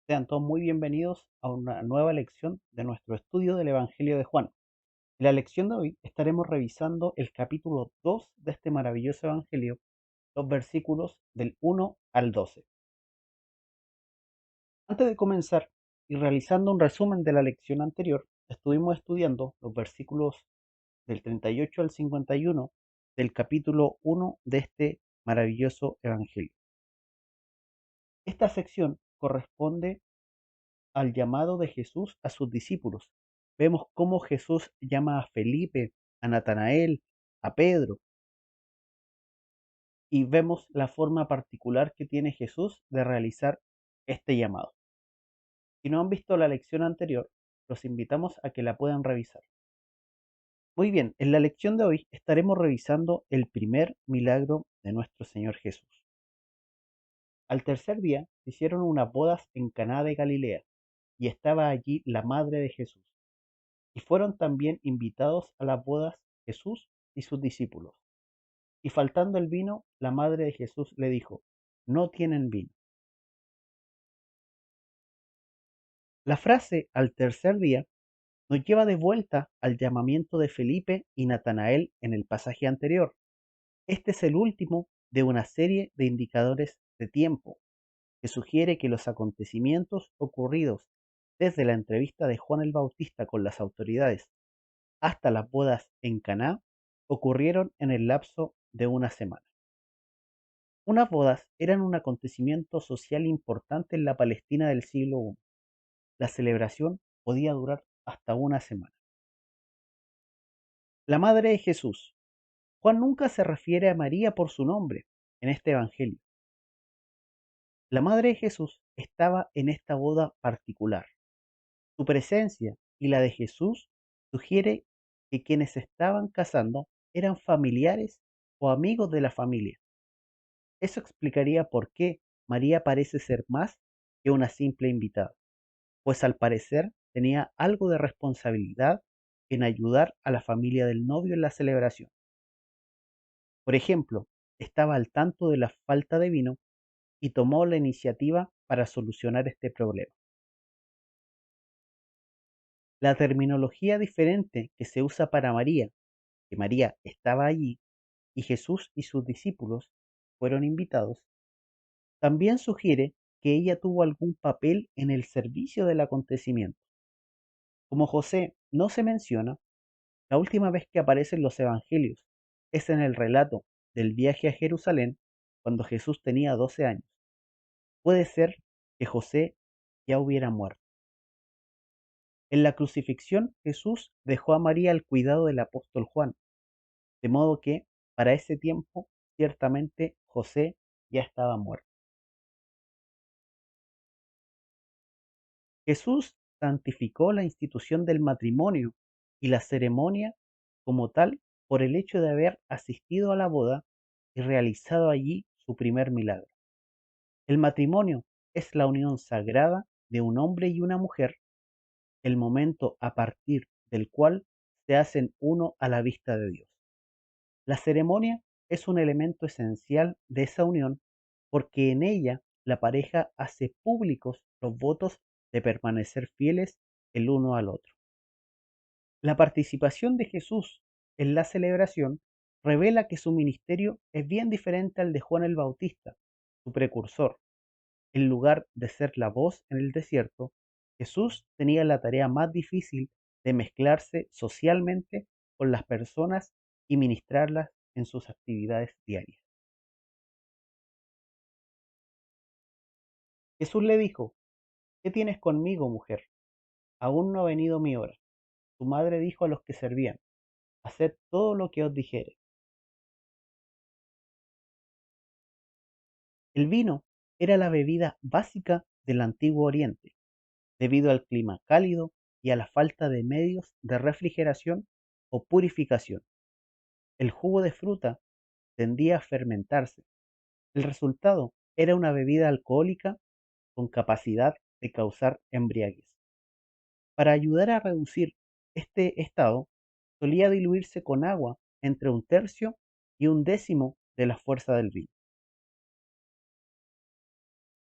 Sean todos muy bienvenidos a una nueva lección de nuestro estudio del Evangelio de Juan. En la lección de hoy estaremos revisando el capítulo 2 de este maravilloso Evangelio, los versículos del 1 al 12. Antes de comenzar y realizando un resumen de la lección anterior, estuvimos estudiando los versículos del 38 al 51 del capítulo 1 de este maravilloso Evangelio. Esta sección corresponde al llamado de Jesús a sus discípulos. Vemos cómo Jesús llama a Felipe, a Natanael, a Pedro, y vemos la forma particular que tiene Jesús de realizar este llamado. Si no han visto la lección anterior, los invitamos a que la puedan revisar. Muy bien, en la lección de hoy estaremos revisando el primer milagro de nuestro Señor Jesús. Al tercer día se hicieron unas bodas en Caná de Galilea, y estaba allí la madre de Jesús. Y fueron también invitados a las bodas Jesús y sus discípulos. Y faltando el vino, la madre de Jesús le dijo: no tienen vino. La frase al tercer día nos lleva de vuelta al llamamiento de Felipe y Natanael en el pasaje anterior. Este es el último de una serie de indicadores de tiempo que sugiere que los acontecimientos ocurridos desde la entrevista de Juan el Bautista con las autoridades hasta las bodas en Caná ocurrieron en el lapso de una semana. Unas bodas eran un acontecimiento social importante en la Palestina del siglo I. La celebración podía durar hasta una semana. La madre de Jesús. Juan nunca se refiere a María por su nombre en este evangelio. La madre de Jesús estaba en esta boda particular. Su presencia y la de Jesús sugiere que quienes se estaban casando eran familiares o amigos de la familia. Eso explicaría por qué María parece ser más que una simple invitada, pues al parecer tenía algo de responsabilidad en ayudar a la familia del novio en la celebración. Por ejemplo, estaba al tanto de la falta de vino y tomó la iniciativa para solucionar este problema. La terminología diferente que se usa para María, que María estaba allí y Jesús y sus discípulos fueron invitados, también sugiere que ella tuvo algún papel en el servicio del acontecimiento. Como José no se menciona, la última vez que aparece en los evangelios es en el relato del viaje a Jerusalén cuando Jesús tenía 12 años. Puede ser que José ya hubiera muerto. En la crucifixión Jesús dejó a María al cuidado del apóstol Juan, de modo que para ese tiempo ciertamente José ya estaba muerto. Jesús santificó la institución del matrimonio y la ceremonia como tal por el hecho de haber asistido a la boda y realizado allí su primer milagro. El matrimonio es la unión sagrada de un hombre y una mujer, el momento a partir del cual se hacen uno a la vista de Dios. La ceremonia es un elemento esencial de esa unión porque en ella la pareja hace públicos los votos de permanecer fieles el uno al otro. La participación de Jesús en la celebración revela que su ministerio es bien diferente al de Juan el Bautista, su precursor. En lugar de ser la voz en el desierto, Jesús tenía la tarea más difícil de mezclarse socialmente con las personas y ministrarlas en sus actividades diarias. Jesús le dijo: ¿qué tienes conmigo, mujer? Aún no ha venido mi hora. Su madre dijo a los que servían: haced todo lo que os dijere. El vino era la bebida básica del antiguo Oriente, debido al clima cálido y a la falta de medios de refrigeración o purificación. El jugo de fruta tendía a fermentarse. El resultado era una bebida alcohólica con capacidad de causar embriaguez. Para ayudar a reducir este estado, solía diluirse con agua entre un tercio y un décimo de la fuerza del vino.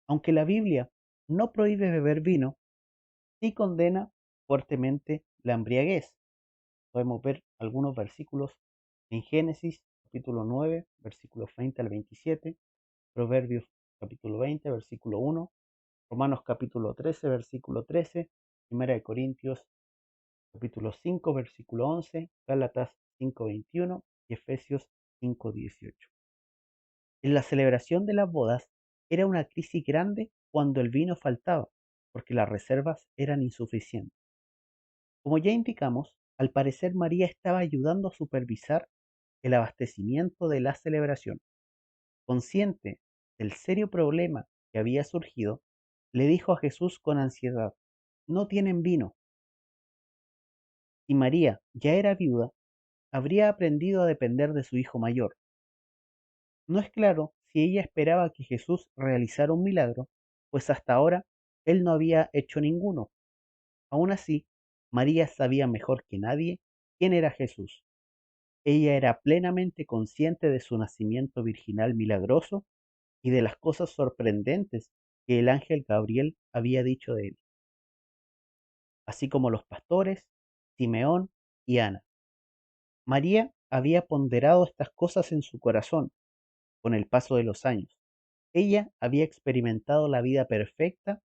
Aunque la Biblia no prohíbe beber vino, sí condena fuertemente la embriaguez. Podemos ver algunos versículos en Génesis capítulo 9, versículos 20 al 27, Proverbios capítulo 20, versículo 1, Romanos capítulo 13, versículo 13, Primera de Corintios capítulo 5, versículo 11, Gálatas 5, 21 y Efesios 5, 18. En la celebración de las bodas era una crisis grande cuando el vino faltaba, porque las reservas eran insuficientes. Como ya indicamos, al parecer María estaba ayudando a supervisar el abastecimiento de la celebración. Consciente del serio problema que había surgido, le dijo a Jesús con ansiedad: "No tienen vino". Si María ya era viuda, habría aprendido a depender de su hijo mayor. No es claro si ella esperaba que Jesús realizara un milagro, pues hasta ahora él no había hecho ninguno. Aun así, María sabía mejor que nadie quién era Jesús. Ella era plenamente consciente de su nacimiento virginal milagroso y de las cosas sorprendentes que el ángel Gabriel había dicho de él, así como los pastores, Simeón y Ana. María había ponderado estas cosas en su corazón con el paso de los años. Ella había experimentado la vida perfecta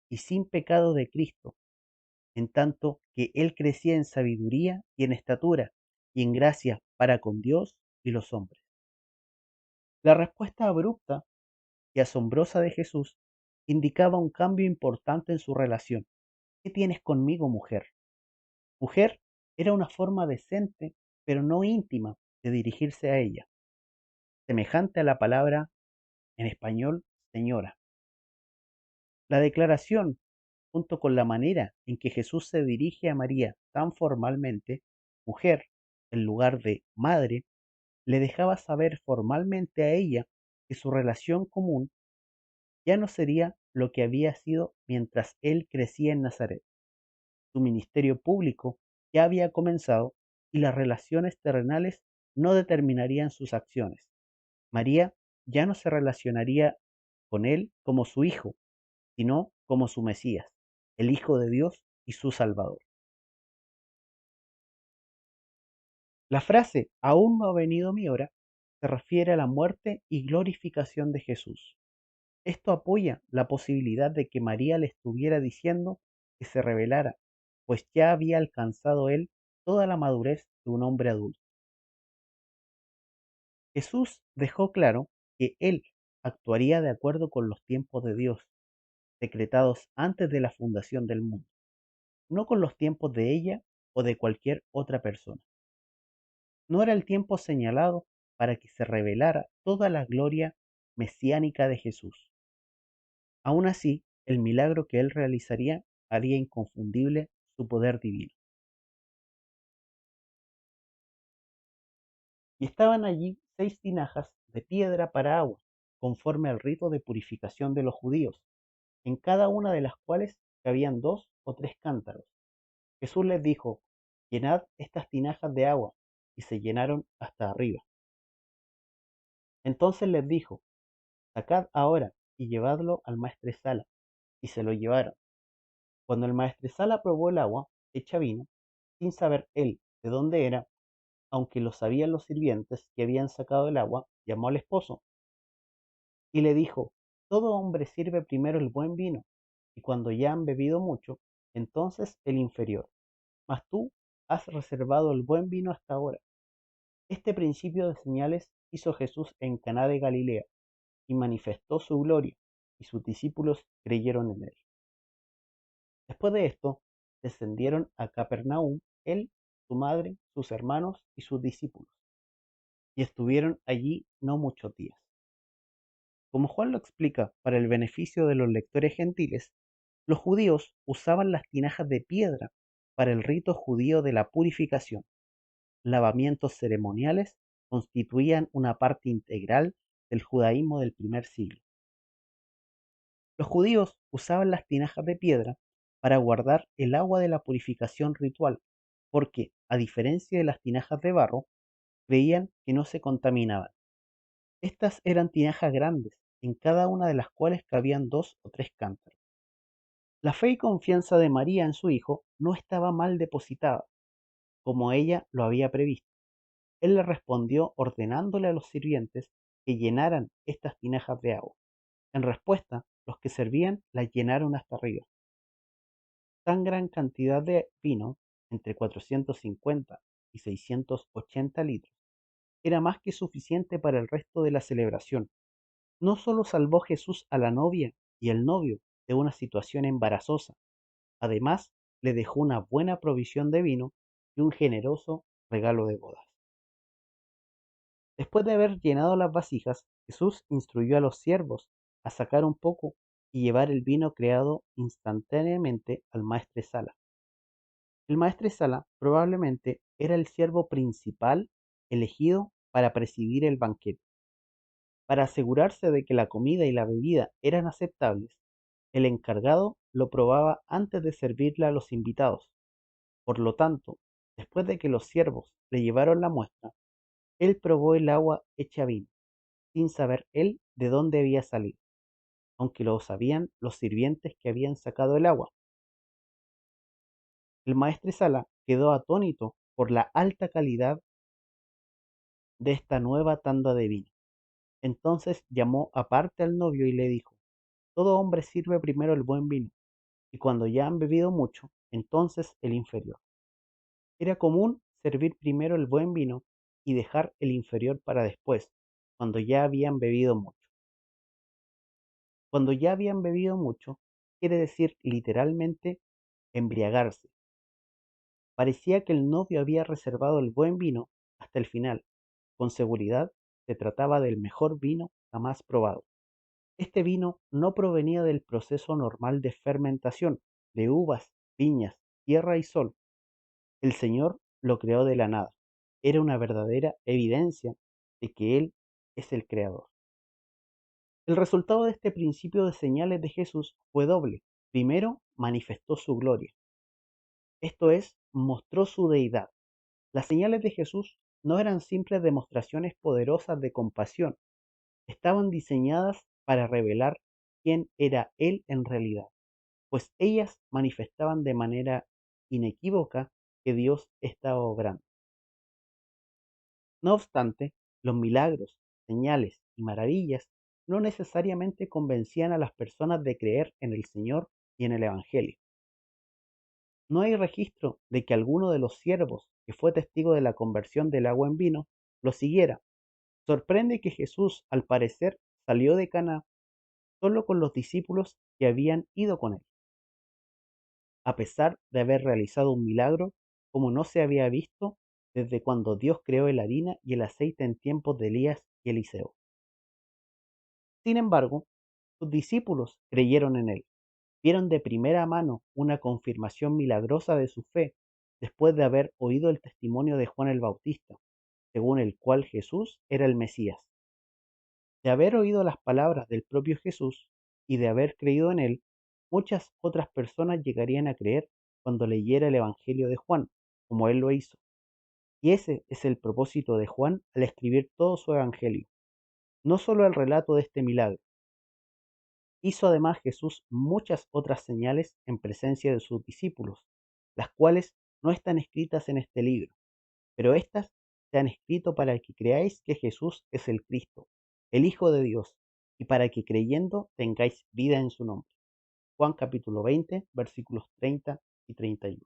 y sin pecado de Cristo, en tanto que él crecía en sabiduría y en estatura y en gracia para con Dios y los hombres. La respuesta abrupta y asombrosa de Jesús indicaba un cambio importante en su relación. ¿Qué tienes conmigo, mujer? Mujer era una forma decente, pero no íntima, de dirigirse a ella, semejante a la palabra en español señora. La declaración, junto con la manera en que Jesús se dirige a María tan formalmente, mujer, en lugar de madre, le dejaba saber formalmente a ella que su relación común ya no sería lo que había sido mientras él crecía en Nazaret. Su ministerio público ya había comenzado y las relaciones terrenales no determinarían sus acciones. María ya no se relacionaría con él como su hijo, sino como su Mesías, el Hijo de Dios y su Salvador. La frase "aún no ha venido mi hora" se refiere a la muerte y glorificación de Jesús. Esto apoya la posibilidad de que María le estuviera diciendo que se rebelara, pues ya había alcanzado él toda la madurez de un hombre adulto. Jesús dejó claro que él actuaría de acuerdo con los tiempos de Dios, decretados antes de la fundación del mundo, no con los tiempos de ella o de cualquier otra persona. No era el tiempo señalado para que se revelara toda la gloria mesiánica de Jesús. Aun así, el milagro que él realizaría haría inconfundible su poder divino. Y estaban allí 6 tinajas de piedra para agua, conforme al rito de purificación de los judíos, en cada una de las cuales cabían 2 o 3 cántaros. Jesús les dijo: "Llenad estas tinajas de agua", y se llenaron hasta arriba. Entonces les dijo: "Sacad ahora y llevadlo al maestresala", y se lo llevaron. Cuando el maestresala probó el agua hecha vino, sin saber él de dónde era, aunque lo sabían los sirvientes que habían sacado el agua, llamó al esposo y le dijo: "Todo hombre sirve primero el buen vino, y cuando ya han bebido mucho, entonces el inferior. Mas tú has reservado el buen vino hasta ahora". Este principio de señales hizo Jesús en Caná de Galilea, y manifestó su gloria, y sus discípulos creyeron en él. Después de esto, descendieron a Capernaum él, su madre, sus hermanos y sus discípulos, y estuvieron allí no muchos días. Como Juan lo explica para el beneficio de los lectores gentiles, los judíos usaban las tinajas de piedra para el rito judío de la purificación. Lavamientos ceremoniales constituían una parte integral del judaísmo del primer siglo. Los judíos usaban las tinajas de piedra para guardar el agua de la purificación ritual, porque, a diferencia de las tinajas de barro, creían que no se contaminaban. Estas eran tinajas grandes, en cada una de las cuales cabían 2 o 3 cántaros. La fe y confianza de María en su hijo no estaba mal depositada, como ella lo había previsto. Él le respondió ordenándole a los sirvientes que llenaran estas tinajas de agua. En respuesta, los que servían las llenaron hasta arriba. Tan gran cantidad de vino, entre 450 y 680 litros, era más que suficiente para el resto de la celebración. No solo salvó Jesús a la novia y el novio de una situación embarazosa, además le dejó una buena provisión de vino y un generoso regalo de bodas. Después de haber llenado las vasijas, Jesús instruyó a los siervos a sacar un poco y llevar el vino creado instantáneamente al maestresala. El maestresala probablemente era el siervo principal elegido para presidir el banquete. Para asegurarse de que la comida y la bebida eran aceptables, el encargado lo probaba antes de servirla a los invitados. Por lo tanto, después de que los siervos le llevaron la muestra, él probó el agua hecha vino, sin saber él de dónde había salido, aunque lo sabían los sirvientes que habían sacado el agua. El maestresala quedó atónito por la alta calidad de esta nueva tanda de vino. Entonces llamó aparte al novio y le dijo: todo hombre sirve primero el buen vino, y cuando ya han bebido mucho, entonces el inferior. Era común servir primero el buen vino y dejar el inferior para después, cuando ya habían bebido mucho. Cuando ya habían bebido mucho, quiere decir literalmente embriagarse. Parecía que el novio había reservado el buen vino hasta el final. Con seguridad se trataba del mejor vino jamás probado. Este vino no provenía del proceso normal de fermentación de uvas, viñas, tierra y sol. El Señor lo creó de la nada. Era una verdadera evidencia de que Él es el creador. El resultado de este principio de señales de Jesús fue doble. Primero, manifestó su gloria. Esto es, mostró su deidad. Las señales de Jesús no eran simples demostraciones poderosas de compasión. Estaban diseñadas para revelar quién era Él en realidad, pues ellas manifestaban de manera inequívoca que Dios estaba obrando. No obstante, los milagros, señales y maravillas no necesariamente convencían a las personas de creer en el Señor y en el Evangelio. No hay registro de que alguno de los siervos que fue testigo de la conversión del agua en vino lo siguiera. Sorprende que Jesús, al parecer, salió de Caná solo con los discípulos que habían ido con él, a pesar de haber realizado un milagro como no se había visto desde cuando Dios creó la harina y el aceite en tiempos de Elías y Eliseo. Sin embargo, sus discípulos creyeron en él, vieron de primera mano una confirmación milagrosa de su fe después de haber oído el testimonio de Juan el Bautista, según el cual Jesús era el Mesías. De haber oído las palabras del propio Jesús y de haber creído en él, muchas otras personas llegarían a creer cuando leyera el Evangelio de Juan, como él lo hizo. Y ese es el propósito de Juan al escribir todo su Evangelio, no solo el relato de este milagro. Hizo además Jesús muchas otras señales en presencia de sus discípulos, las cuales no están escritas en este libro, pero éstas se han escrito para que creáis que Jesús es el Cristo, el Hijo de Dios, y para que creyendo tengáis vida en su nombre. Juan capítulo 20, versículos 30 y 31.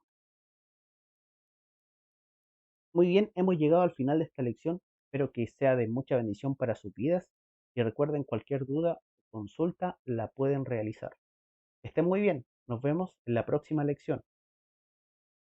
Muy bien, hemos llegado al final de esta lección. Espero que sea de mucha bendición para sus vidas y recuerden, cualquier duda o consulta la pueden realizar. Estén muy bien, nos vemos en la próxima lección.